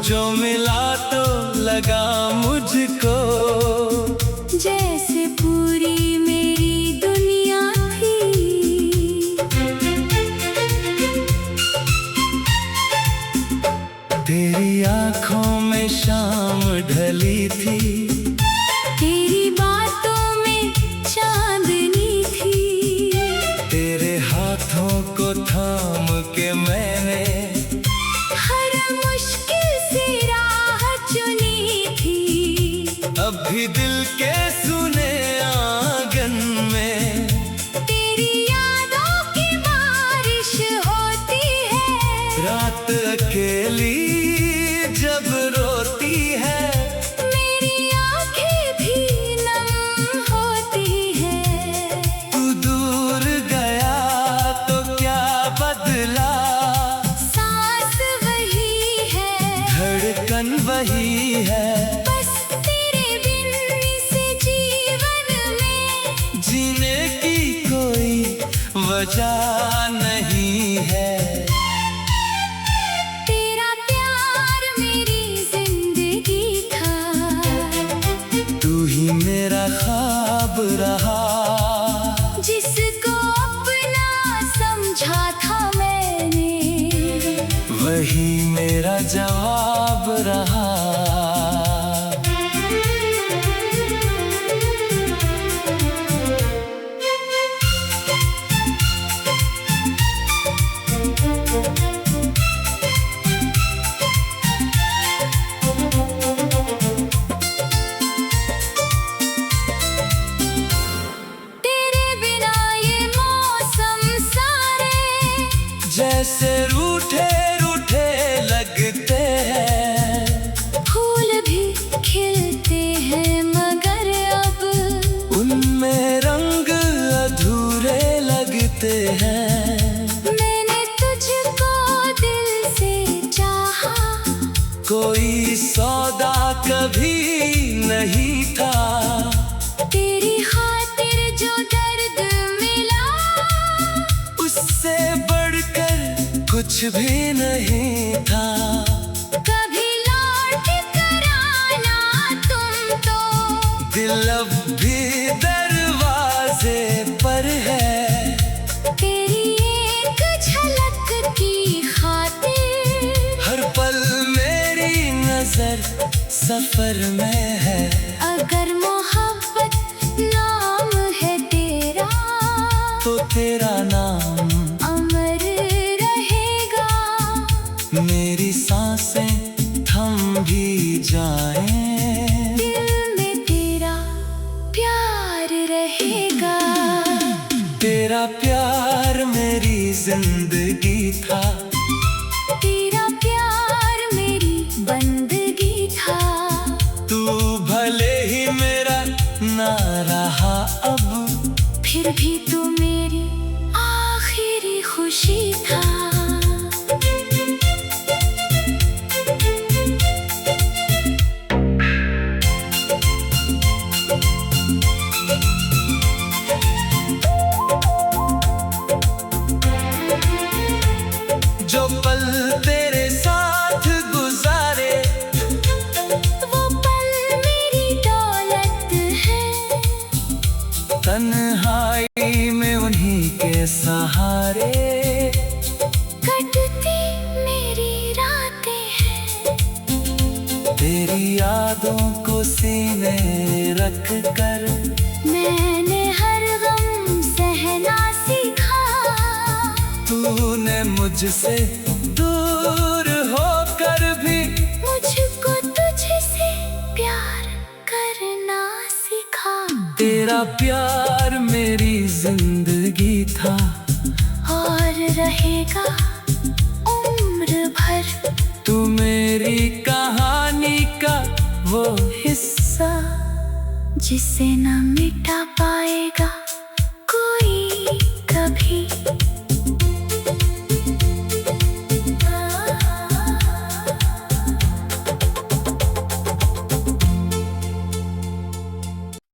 जो मिला तो लगा मुझको जैसे पूरी मेरी दुनिया थी। तेरी आंखों में शाम ढली थी, तेरी बातों में चांदनी थी। तेरे हाथों को थाम के मैंने हर मुश्किल से राह चुनी थी। अब भी दिल के सुने आंगन में तेरी यादों की बारिश होती है। रात अकेली जब रोती है, मेरी आंखें भी नम होती है। तू दूर गया तो क्या बदला, सांस वही है, धड़कन वही है। बस तेरे बिन इस जीवन में जीने की कोई वजह नहीं है। तेरा प्यार मेरी जिंदगी था। तू ही मेरा ख्वाब रहा, जिसको अपना समझा था मैंने, वही मेरा जवाब रहा। तेरे बिना ये मौसम सारे जैसे रूठे रूठे लगते हैं, फूल भी खिलते हैं मगर अब उनमें रंग अधूरे लगते हैं। मैंने तुझको दिल से चाहा। कोई सौदा कभी नहीं था, तेरी खातिर जो दर्द मिला, उससे बढ़कर कुछ भी नहीं था। कभी लौट कर आना तुम तो। दिल अब भी दरवाजे पर है, तेरी एक झलक की खातिर हर पल मेरी नजर सफर में है। अगर मोहब्बत नाम है तेरा, तो तेरा नाम अमर रहेगा। मेरी सांसें थम भी जाएं, दिल में तेरा प्यार रहेगा। तेरा प्यार मेरी जिंदगी था। तेरा प्यार मेरी बंदगी था। तू भले ही मेरा ना रहा अब, फिर भी तू मेरी आखिरी खुशी था। जो पल तेरे साथ गुजारे, वो पल मेरी दौलत है। तन्हाई में उन्हीं के सहारे कटती मेरी रातें हैं। तेरी यादों को सीने रख कर मैंने हर गम सहना सीखा। तूने मुझसे दूर होकर भी मुझको तुझसे प्यार करना सीखा। तेरा प्यार मेरी जिंदगी था, और रहेगा उम्र भर। तू मेरी कहानी का वो हिस्सा, जिसे न मिटा पाएगा कोई कभी।